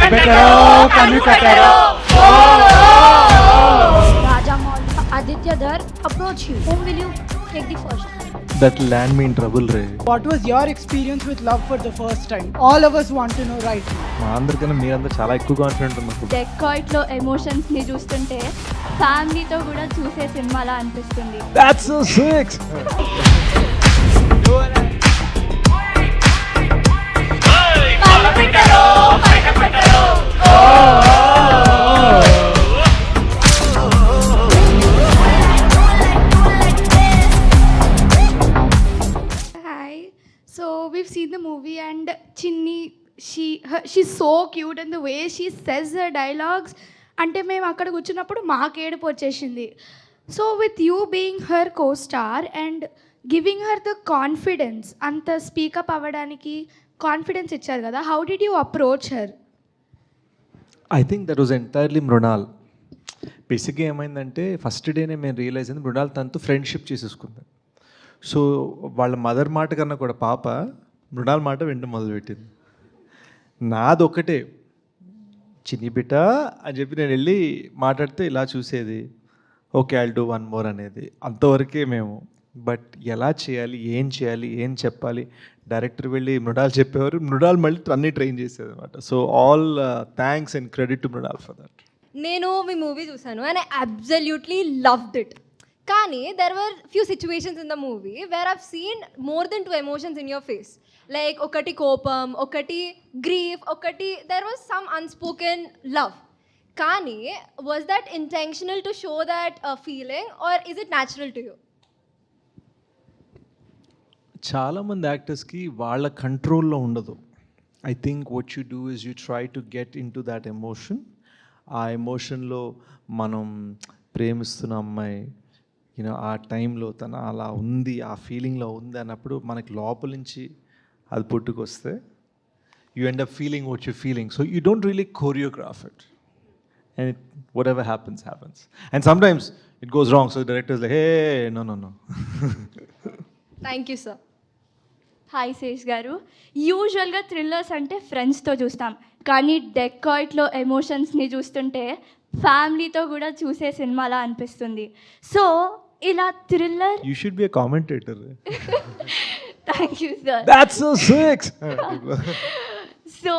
Raja Mall, Aditya Dhar approach you. Whom will you take the first? That land me in trouble ray. What was your experience with love for the first time? All of us want to know right now. మా అందరికన్నా మీరందరూ చాలా ఎక్కువ confident ఉన్నారు. డెకాయిట్లో ఎమోషన్స్ని చూస్తుంటే ఫ్యామిలీతో కూడా చూసే సినిమాలా అనిపిస్తుంది. That's so sick. Hi. So we've seen the movie and Chinni, she's so cute and the way she says her dialogues అంటే మేము అక్కడ కూర్చున్నప్పుడు మాకు ఏడుపు వచ్చేసింది. So with you being her co star and giving her the confidence, అంత speak up అవ్వడానికి confidence ఇచ్చారు కదా, how did you approach her? I think that was entirely Mrunal. బేసిక్గా ఏమైందంటే ఫస్ట్ డేనే మేము రియలైజ్ అయింది మృణాల్ తనతో ఫ్రెండ్షిప్ చేసేసుకుంది. సో వాళ్ళ మదర్ మాట కన్నా కూడా పాప మృణాల్ మాట వినడం మొదలుపెట్టింది. నాది ఒకటే, చిన్ని బిడ్డ అని చెప్పి నేను వెళ్ళి మాట్లాడితే ఇలా చూసేది, okay I'll do one more అనేది, అంతవరకే మేము. బట్ ఎలా చేయాలి, ఏం చెప్పాలి, డైరెక్టర్ వెళ్ళి మృణాల్ చెప్పేవారు, మృణాల్ మళ్ళీ అన్నీ ట్రైన్ చేసేది అనమాట. So all thanks and credit to Mrunal for that. నేను మీ మూవీ చూసాను and I absolutely loved it. కానీ there were few situations in the movie where I've seen more than 2 emotions in your face. Like ఒకటి కోపం, ఒకటి grief, ఒకటి there was some unspoken love. కానీ was that intentional to show that feeling or is it natural to you? చాలామంది యాక్టర్స్కి వాళ్ళ కంట్రోల్లో ఉండదు. I think what you do is you try to get in to that emotion. ఆ ఎమోషన్లో మనం ప్రేమిస్తున్న అమ్మాయి ఆ టైంలో తను అలా ఉంది, ఆ ఫీలింగ్లో ఉంది అన్నప్పుడు మనకి లోపల నుంచి అది పుట్టుకొస్తే you end up feeling what you feeling. So you don't really choreograph it and whatever happens happens and sometimes it goes wrong. So directors like hey no. Thank you sir. Hi Sesh గారు, యూజువల్గా thrillers అంటే ఫ్రెండ్స్తో చూస్తాం, కానీ డెకాయిట్లో ఎమోషన్స్ని చూస్తుంటే ఫ్యామిలీతో కూడా చూసే సినిమాలా అనిపిస్తుంది. సో ఇలా thriller you should B a commentator. Thank you sir. That's so sick. So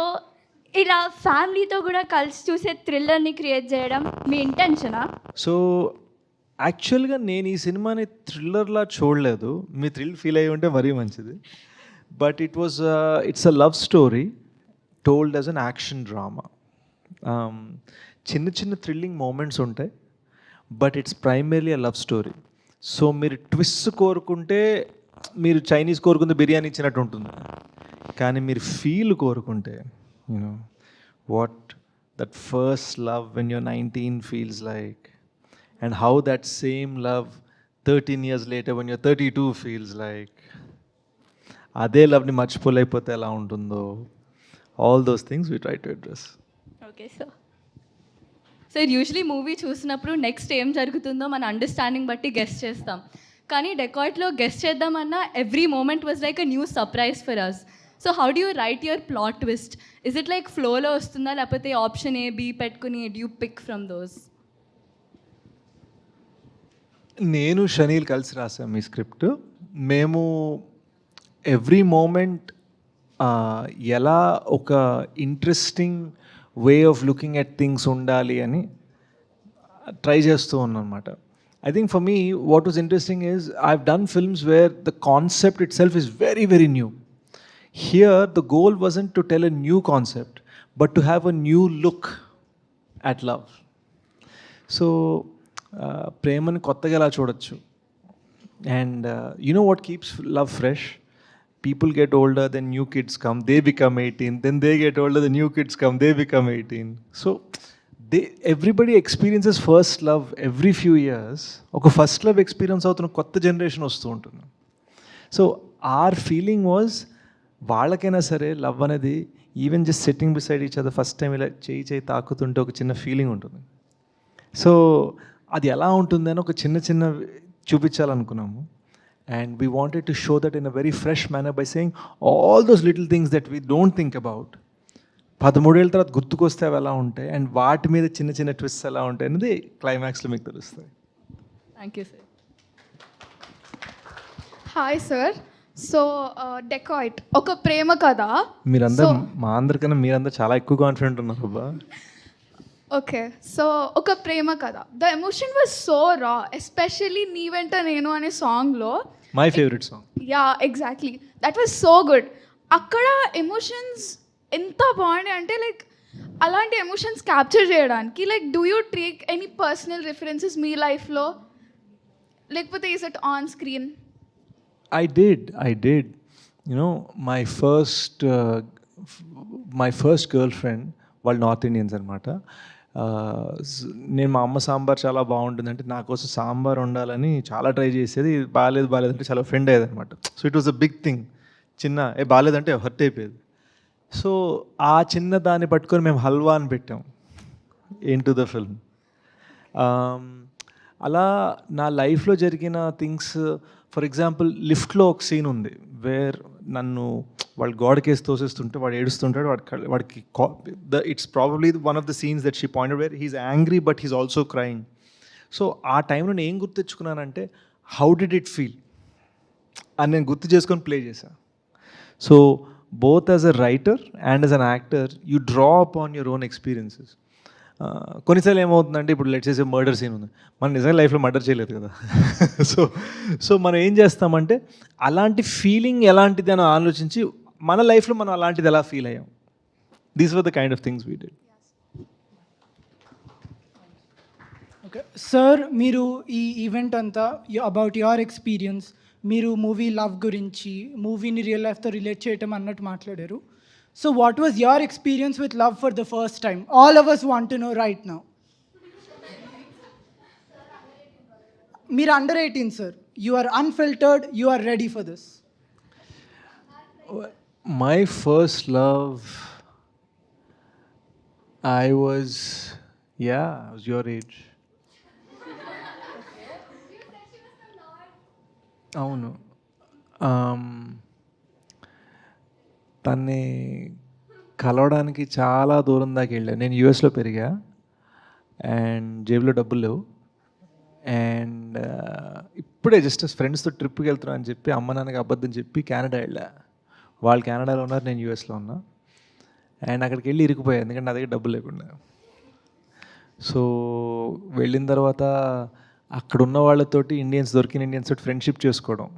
ఇలా ఫ్యామిలీతో కూడా కలిసి చూసే థ్రిల్లర్ని క్రియేట్ చేయడం మీ ఇంటెన్షనా? సో యాక్చువల్గా నేను ఈ సినిమాని థ్రిల్లర్లా చూడలేదు, మీ థ్రిల్ ఫీల్ అయ్యి ఉంటే మరీ మంచిది. But it's a love story told as an action drama. చిన్న చిన్న థ్రిల్లింగ్ మూమెంట్స్ ఉంటాయి, but it's primarily a love story. So మీరు ట్విస్ట్ కోరుకుంటే మీరు చైనీస్ కోరుకుంటే బిర్యానీ ఇచ్చినట్టు ఉంటుంది, కానీ మీరు ఫీల్ కోరుకుంటే what that first love when your 19 feels like and how that same love 13 years later when you're 32 feels like, అదే లవ్ని మర్చిపోలేకపోతే ఎలా ఉంటుందో, all those things we try to address. Okay sir. Sir usually movie చూసినప్పుడు next ఏం జరుగుతుందో మన understanding బట్టి గెస్ట్ చేస్తాం, కానీ డెకాయిట్లో గెస్ట్ చేద్దామన్నా every moment was like a new surprise for us. So how do you write your plot twist? Is it like ఫ్లోలో వస్తుందా, లేకపోతే ఆప్షన్ ఏ బి పెట్టుకుని do you pick from those? నేను షనీల్ కలిసి రాసాం ఈ స్క్రిప్ట్. మేము ఎవ్రీ మూమెంట్ ఎలా ఒక interesting way of looking at things ఉండాలి అని ట్రై చేస్తూ ఉన్నాం అనమాట. I think for me, what was interesting is I've done films where the concept itself is very, very new. Here, the goal wasn't to tell a new concept, but to have a new look at love. So, ప్రేమని కొత్తగా ఎలా చూడొచ్చు. And you know what keeps love fresh? People get older, then new kids come, they become 18, then they get older, the new kids come, they become 18. So, everybody experiences first love every few years. ఒక first love experience అవుతున్న కొత్త generation వస్తూ ఉంటుంది. So are feeling was వాళ్ళకైనా సరే love అనేది even just sitting beside each other first time ఇలా చేయి తాకుతుంటే ఒక చిన్న ఫీలింగ్ ఉంటుంది. సో అది ఎలా ఉంటుందని ఒక చిన్న చూపించాలనుకున్నాము. And we wanted to show that in a very fresh manner by saying all those little things that we don't think about. 13 ఏళ్ళ తర్వాత గుర్తుకొస్తే అవి ఎలా ఉంటాయి అండ్ వాటి మీద చిన్న చిన్న ట్విస్ట్ ఎలా ఉంటాయి అనేది క్లైమాక్స్లో మీకు తెలుస్తాయి. Thank you sir. Hi sir. So dacoit ఒక ప్రేమ కథ. మీరందరూ మా అందరికన్నా మీరందరూ చాలా ఎక్కువ కాన్ఫిడెంట్ ఉన్నారు అబ్బా. ఓకే, సో ఒక ప్రేమ కథ. The emotion was so raw, especially నీ వెంట నేను అనే సాంగ్లో. My favourite song. Yeah exactly, that was so good. అక్కడ ఎమోషన్స్ ఎంత బాగున్నాయి అంటే లైక్ అలాంటి ఎమోషన్స్ క్యాప్చర్ చేయడానికి like do you take any personal references మీ లైఫ్లో, లేకపోతే is it on screen? I did. You know, my first girlfriend, వాళ్ళు నార్త్ ఇండియన్స్ అనమాట. నేను మా అమ్మ సాంబార్ చాలా బాగుంటుందంటే నా కోసం సాంబార్ వండాలని చాలా ట్రై చేసేది. బాగాలేదంటే చాలా ఫ్రెండ్ అయ్యేది అనమాట. So it was a big thing. బాగాలేదంటే హర్ట్ అయిపోయేది. సో ఆ చిన్న దాన్ని పట్టుకొని మేము హల్వా అని పెట్టాం ఇన్ టు ద ఫిల్మ్. అలా నా లైఫ్లో జరిగిన థింగ్స్, ఫర్ ఎగ్జాంపుల్ లిఫ్ట్లో ఒక సీన్ ఉంది వేర్ నన్ను వాళ్ళు గోడకేసి తోసేస్తుంటే వాడు ఏడుస్తుంటాడు. వాడికి it's probably one of the scenes that she pointed where he's angry but he's also crying. So ఆ టైంలో నేను ఏం గుర్తు తెచ్చుకున్నానంటే హౌ డిడ్ ఇట్ ఫీల్ అని నేను గుర్తు చేసుకొని ప్లే చేశాను. So both as a writer and as an actor, you draw upon your own experiences. కొన్నిసార్లు ఏమవుతుందంటే ఇప్పుడు లెట్స్ సే మర్డర్ సీన్ ఉంది, మనం నిజంగా లైఫ్లో మర్డర్ చేయలేదు కదా. సో మనం ఏం చేస్తామంటే అలాంటి ఫీలింగ్ ఎలాంటిది అని ఆలోచించి మన లైఫ్లో మనం అలాంటిది ఎలా ఫీల్ అయ్యాం. These were the kind of things we did. Okay sir, మీరు ఈ ఈవెంట్ అంతా అబౌట్ యువర్ ఎక్స్పీరియన్స్, మీరు మూవీ లవ్ గురించి, మూవీని రియల్ లైఫ్తో రిలేట్ చేయటం అన్నట్టు మాట్లాడారు. So what was your experience with love for the first time? All of us want to know right now. మీరు under 18 sir, you are unfiltered, you are ready for this. My first love, I was your age. అవును, తన్ని కలవడానికి చాలా దూరం దాకా వెళ్ళా. నేను యూఎస్లో పెరిగా అండ్ జేబులో డబ్బులు లేవు. అండ్ ఇప్పుడే జస్ట్ ఫ్రెండ్స్తో ట్రిప్కి వెళ్తున్నా అని చెప్పి అమ్మ నాన్నకి అబద్ధం చెప్పి కెనడా వెళ్ళా. వాళ్ళు కెనడాలో ఉన్నారు, నేను యూఎస్లో ఉన్నా. అండ్ అక్కడికి వెళ్ళి ఇరుక్కుపోయాను ఎందుకంటే నా దగ్గర డబ్బులు లేకుండా. సో వెళ్ళిన తర్వాత అక్కడ ఉన్న వాళ్ళతోటి దొరికిన ఇండియన్స్ తోటి ఫ్రెండ్షిప్ చేసుకోవడం.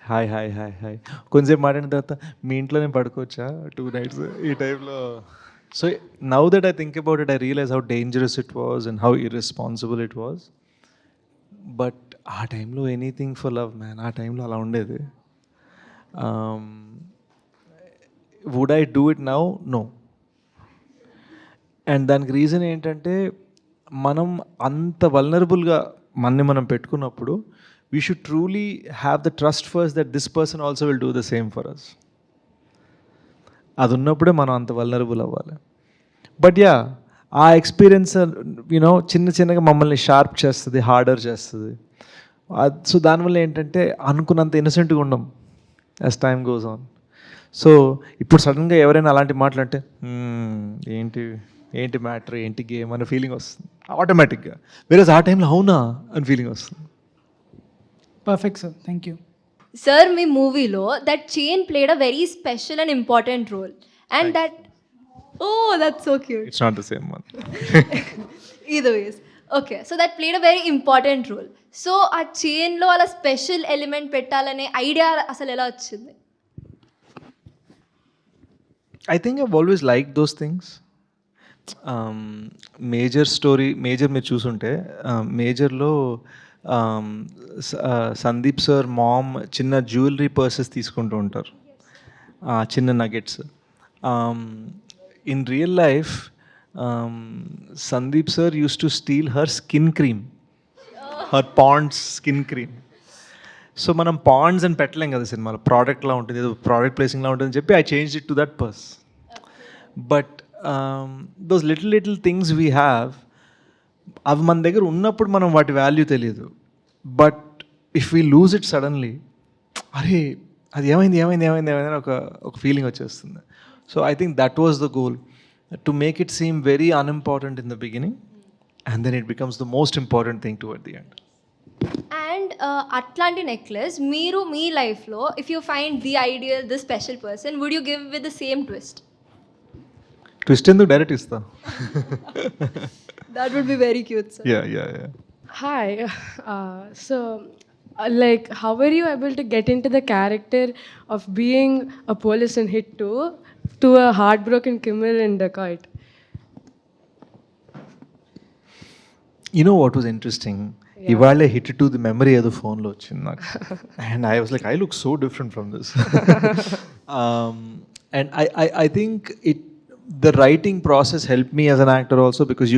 హాయ్ హాయ్ హాయ్ హాయ్ కొంచెంసేపు మాట్లాడిన తర్వాత మీ ఇంట్లోనే పడుకోవచ్చా 2 nights ఈ టైంలో. So now that I think about it, I realize how dangerous it was and how irresponsible it was. But ఆ టైంలో ఎనీథింగ్ ఫర్ లవ్ మ్యాన్, ఆ టైంలో అలా ఉండేది. Would I do it now? No. And దానికి reason ఏంటంటే మనం అంత వల్నరబుల్గా మనం పెట్టుకున్నప్పుడు we should truly have the trust first that this person also will do the same for us. అది ఉన్నప్పుడే మనం అంత వల్నరబుల్ అవ్వాలి. బట్ యా, ఆ ఎక్స్పీరియన్స్ యూనో చిన్నగా మమ్మల్ని షార్ప్ చేస్తుంది, హార్డర్ చేస్తుంది. సో దానివల్ల ఏంటంటే అనుకున్నంత ఇన్నసెంట్గా ఉండం as time goes on. So ఇప్పుడు సడన్గా ఎవరైనా అలాంటి మాట్లాడితే ఏంటి మ్యాటర్, ఏంటి గేమ్ అనే ఫీలింగ్ వస్తుంది ఆటోమేటిక్గా. వేరే ఆ టైంలో అవునా అని ఫీలింగ్ వస్తుంది. Perfect sir, thank you. Sir, మీ మూవీలో that chain played a very special and important role. And that that's so cute. It's not the same one. Either ways. Okay, so that played a very important role. So ఆ చైన్లో అలా special element పెట్టాలనే idea అసలు ఎలా వచ్చింది? I think I've always liked those things. Major మీరు చూసుంటే మేజర్లో Sandeep sir mom చిన్న జ్యువెలరీ పర్సెస్ తీసుకుంటూ ఉంటారు, చిన్న nuggets. In real life Sandeep sir use to steal her skin cream, her Pond's skin cream. So మనం పాండ్స్ అని పెట్టలేం కదా సినిమాలో, ప్రోడక్ట్లా ఉంటుంది, ఏదో ప్రోడక్ట్ ప్లేసింగ్లా ఉంటుందని చెప్పి I change it to that purse. But those little things we have, అవి మన దగ్గర ఉన్నప్పుడు మనం వాటి వాల్యూ తెలియదు. But if we lose it suddenly, అరే అది ఏమైంది అని ఒక ఫీలింగ్ వచ్చేస్తుంది. So I think that was the goal, to make it seem very unimportant in the beginning, and then it becomes the most important thing toward the end. And అట్లాంటి necklace మీరు మీ లైఫ్లో if you find the ideal the special person would you give with the same twist? Twist ఎందుకు, direct ఇస్తా. That would be very cute sir. Yeah. Hi. Like, how were you able to get into the character of being a police in Hit 2 to a heartbroken Kimmel in Dacoit? You know what was interesting? ఇవాళ hit to the memory ఏదో ఫోన్లో వచ్చింది నాకు, and I was like, I look so different from this. And I think the writing process helped me as an actor also, because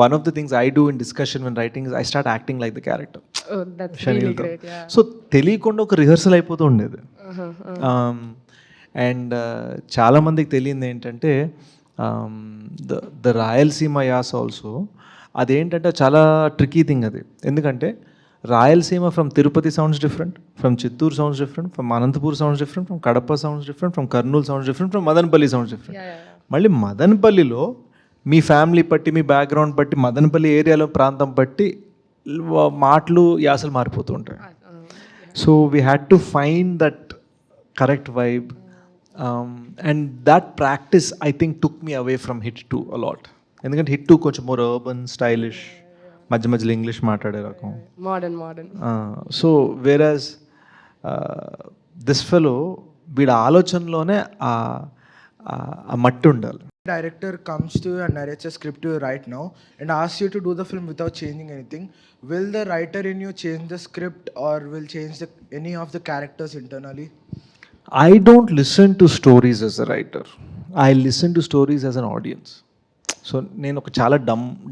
one of the things I do in discussion when writing is I start acting like the character. Oh, that's really great. Yeah. So తెలియకుండా ఒక rehearsal అయిపోతూ ఉండేది. And చాలామందికి తెలియంది ఏంటంటే the Rayalaseema as also, అదేంటంటే చాలా tricky thing అది. ఎందుకంటే Rayalaseema from Tirupati sounds different, from Chittoor sounds different, from Anantapur sounds different, from Kadapa sounds different, from Kurnool sounds different, from Madanapalle sounds different. మళ్ళీ మదనపల్లిలో మీ ఫ్యామిలీ బట్టి, మీ బ్యాక్గ్రౌండ్ బట్టి, మదనపల్లి ఏరియాలో ప్రాంతం బట్టి మాటలు యాసలు మారిపోతూ ఉంటాయి. So we had to find that correct vibe, and that practice I think took me away from Hit 2 a lot. ఎందుకంటే హిట్ 2 కొంచెం మోర్ అర్బన్, స్టైలిష్, మధ్య మధ్యలో ఇంగ్లీష్ మాట్లాడే రకం. Modern. సో వేరాజ్ దిస్ ఫెలో వీడి ఆలోచనలోనే ఆ మట్టి ఉండాలి. Director comes to you and narrates a script to you right now and asks you to do the film without changing anything. Will the writer in you change the script or will change any of the characters internally? I don't listen to stories as a writer. I listen to stories as an audience. So నేను ఒక చాలా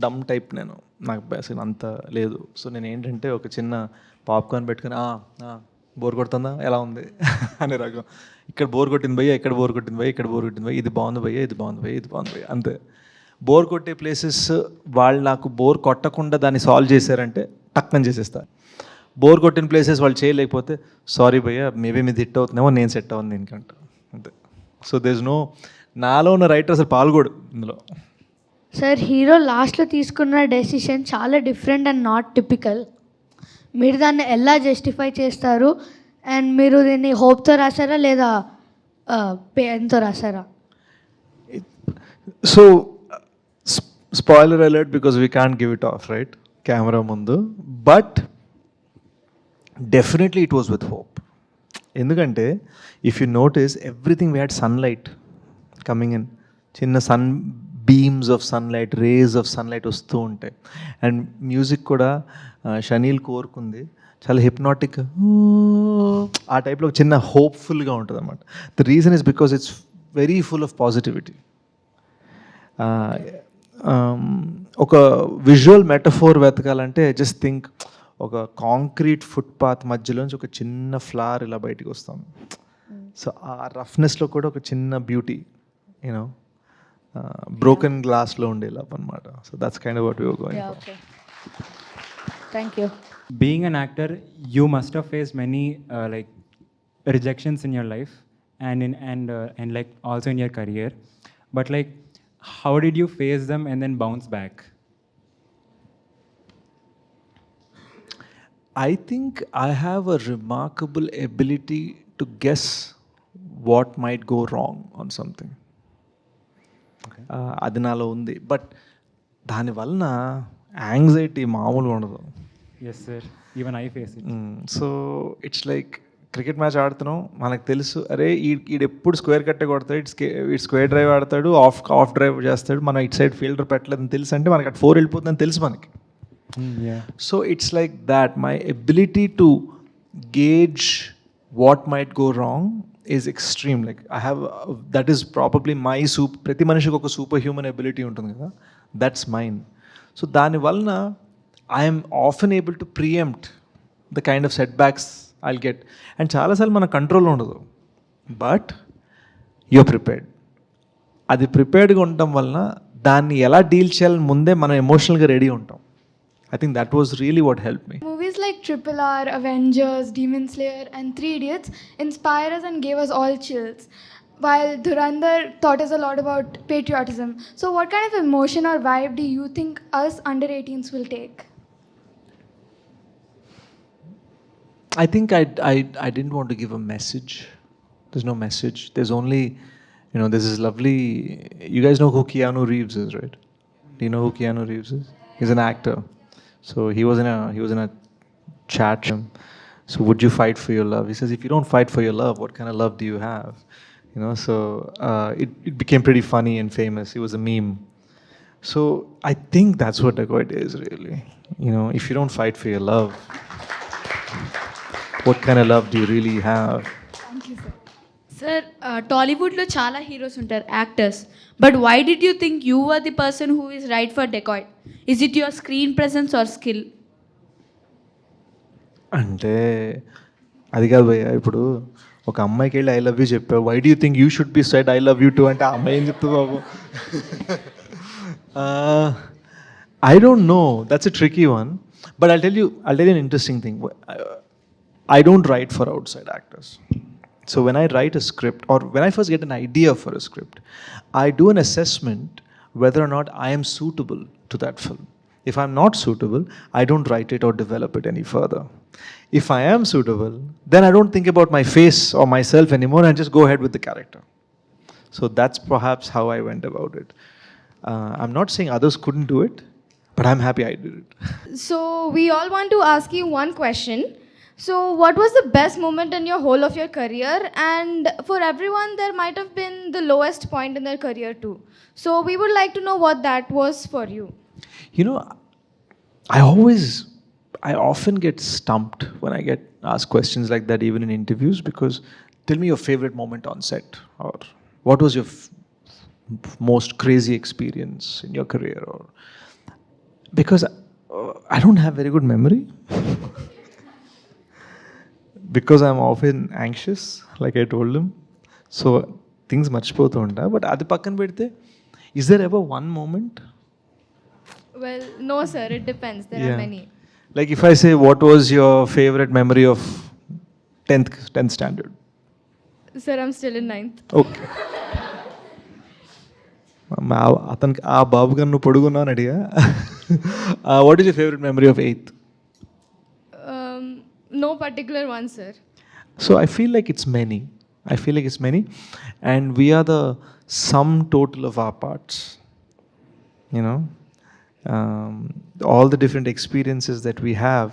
డమ్ type, నాకు basic అంత లేదు. So నేను ఏంటంటే ఒక చిన్న పాప్కార్న్ పెట్టుకుని బోర్ కొడుతుందా, ఎలా ఉంది అనే రకం. ఇక్కడ బోర్ కొట్టింది భయ్యా, ఇక్కడ బోర్ కొట్టింది భయ్యా, ఇక్కడ బోర్ కొట్టింది భయ్యా, ఇది బాగుంది భయ్యా, ఇది బాగుంది భయ్యా, ఇది బాగుంది భయ్యా, అంతే. బోర్ కొట్టే ప్లేసెస్ వాళ్ళు నాకు బోర్ కొట్టకుండా దాన్ని సాల్వ్ చేశారంటే టక్కని చేసేస్తారు. బోర్ కొట్టిన ప్లేసెస్ వాళ్ళు చేయలేకపోతే సారీ భయ్యా, మేబీ మీది హిట్ అవుతుందేమో, నేను సెట్ అవ్వను దీనికంట, అంతే. సో దేర్ ఇస్ నో, నాలో ఉన్న రైటర్ అసలు పాల్గొడు ఇందులో. సార్, హీరో లాస్ట్లో తీసుకున్న డెసిషన్ చాలా డిఫరెంట్ అండ్ నాట్ టిపికల్. మీరు దాన్ని ఎలా జస్టిఫై చేస్తారు? అండ్ మీరు దీన్ని హోప్తో రాసారా లేదా పెయిన్తో రాసారా? So spoiler alert, because we can't give it off right camera ముందు, but definitely it was with hope. ఎందుకంటే if you notice everything we had sunlight coming in, చిన్న sun beams of sunlight, rays of sunlight వస్తూ ఉంటాయి. And music కూడా chenille కోరుకుంది చాలా hypnotic, ఆ టైప్లో చిన్న హోప్ఫుల్గా ఉంటుంది అన్నమాట. The reason is because it's very full of positivity. ఒక విజువల్ మెటఫోర్ వెతకాలంటే జస్ట్ థింక్, ఒక కాంక్రీట్ ఫుట్పాత్ మధ్యలోంచి ఒక చిన్న ఫ్లవర్ ఇలా బయటికి వస్తాం. సో ఆ రఫ్నెస్లో కూడా ఒక చిన్న బ్యూటీ, యూనో, బ్రోకెన్ గ్లాస్లో ఉండే లవ్ అనమాట. So that's kind of what we were going for. Okay, thank you. Being an actor, you must have faced many like rejections in your life and like also in your career. But like, how did you face them and then bounce back? I think I have a remarkable ability to guess what might go wrong on something. అది నాలో ఉంది, but దానివలన anxiety మామూలుగా ఉండదు. Yes sir, even I face it. So it's like cricket match ఆడుతున్నాం, మనకు తెలుసు అరే ఈడు ఎప్పుడు స్క్వేర్ కట్టే కొడతాడు, ఇటు స్క్వేర్ డ్రైవ్ ఆడతాడు, ఆఫ్ డ్రైవ్ చేస్తాడు, మనం ఇటు సైడ్ ఫీల్డర్ పెట్టలేదని తెలుసు, అంటే మనకి అటు 4 వెళ్ళిపోతుందని తెలుసు మనకి. So it's like that my ability to gauge what might go wrong is extreme. Like I have, that is probably my ప్రతి మనిషికి ఒక సూపర్ హ్యూమన్ ఎబిలిటీ ఉంటుంది కదా, దట్స్ మైన్. సో దానివలన I'm often able to preempt the kind of setbacks I'll get. And చాలాసార్లు మన కంట్రోల్లో ఉండదు, బట్ యూఆర్ ప్రిపేర్డ్. అది ప్రిపేర్డ్గా ఉండటం వలన దాన్ని ఎలా డీల్ చేయాలని ముందే మనం ఎమోషనల్గా రెడీ ఉంటాం. I think that was really what helped me. Movies like RRR, Avengers, Demon Slayer and 3 Idiots inspire us and gave us all chills. while Dhurandhar taught us a lot about patriotism. So, what kind of emotion or vibe do you think us under 18s will take? I think I didn't want to give a message. There's no message. There's only, there's this lovely. You guys know who Keanu Reeves is, right? Do you know who Keanu Reeves is? He's an actor. So he was in a chat room. So would you fight for your love? He says, if you don't fight for your love, what kind of love do you have? So it became pretty funny and famous. It was a meme. So I think that's what dacoit is really. If you don't fight for your love, what kind of love do you really have? Sir టాలీవుడ్లో చాలా heroes ఉంటారు actors but why did you think you are the person who is right for Dacoit is it your screen presence or skill అంటే అది కాదు భయ్య ఇప్పుడు ఒక అమ్మాయికి వెళ్ళి ఐ లవ్ యూ చెప్పావు why do you think you should be said I love you too అంటే ఆ అమ్మాయి ఏం చెప్తుంది బాబు I don't know that's a tricky one but I tell you an interesting thing. I don't write for outside actors. So when I write a script or when I first get an idea for a script, I do an assessment whether or not I am suitable to that film. If I'm not suitable, I don't write it or develop it any further. If I am suitable, then I don't think about my face or myself anymore and just go ahead with the character. So that's perhaps how I went about it. I'm not saying others couldn't do it, but I'm happy I did it. So, we all want to ask you one question. So, what was the best moment in your whole of your career? And for everyone, there might have been the lowest point in their career too. So, we would like to know what that was for you. I often get stumped when I get asked questions like that, even in interviews, because tell me your favorite moment on set, or what was your most crazy experience in your career, or because I don't have very good memory. Because I'm often anxious, like I told him. So things మర్చిపోతూ ఉంటా but అది పక్కన పెడితే is there ever one moment? Well, no, sir, it depends. There are many. Like if I say, what was your favorite memory of 10th standard? Sir, I'm still in 9th. Okay. అతనికి ఆ బాబు గారు నువ్వు పొడుగున్నావు అని అడిగా what is your favourite memory of 8th? No particular one, sir. So I feel like it's many. And we are the sum total of our parts. All the different experiences that we have,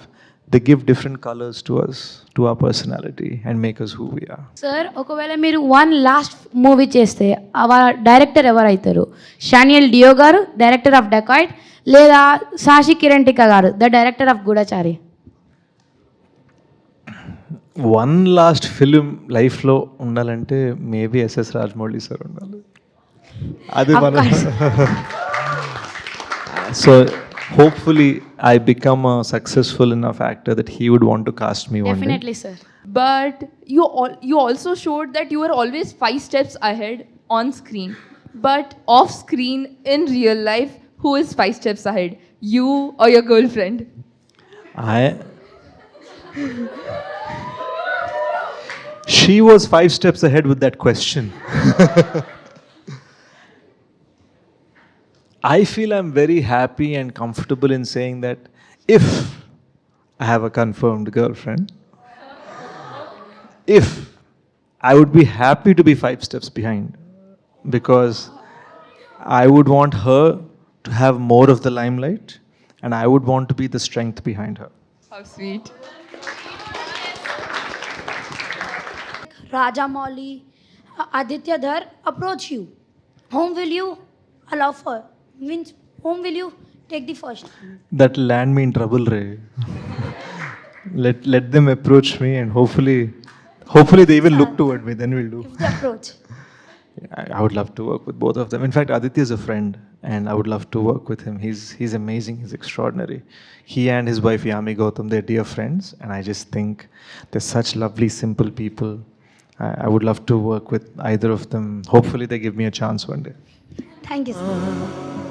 they give different colors to us, to our personality, and make us who we are. Sir ఒకవేళ మీరు one last movie చేస్తే director ఎవరైతారు? Shaneil Deo garu, director of Dacoit, లేదా Sashi Kiran Tikka garu, the director of Goodachari? One last film లైఫ్లో ఉండాలంటే maybe SS Rajamouli sir ఉండాలి. అది మన so hopefully I become a successful enough actor that he would want to cast me one day. Definitely sir. But you also showed that you were always 5 steps ahead on screen. But off screen, in real life, who is 5 steps ahead? You or your girlfriend? She was 5 steps ahead with that question. I feel I'm very happy and comfortable in saying that if I have a confirmed girlfriend, if I would be happy to be 5 steps behind, because I would want her to have more of the limelight and I would want to be the strength behind her. How sweet. Rajamouli, Aditya Dhar approach you. Whom will you allow for? Means whom will you take the first? That land me in trouble, Ray. let them approach me and hopefully they even look toward me, then we'll do. If they approach. I would love to work with both of them. In fact, Aditya is a friend and I would love to work with him. He's amazing, he's extraordinary. He and his wife Yami Gautam, they're dear friends, and I just think they're such lovely, simple people. I would love to work with either of them. Hopefully they give me a chance one day. Thank you, sir.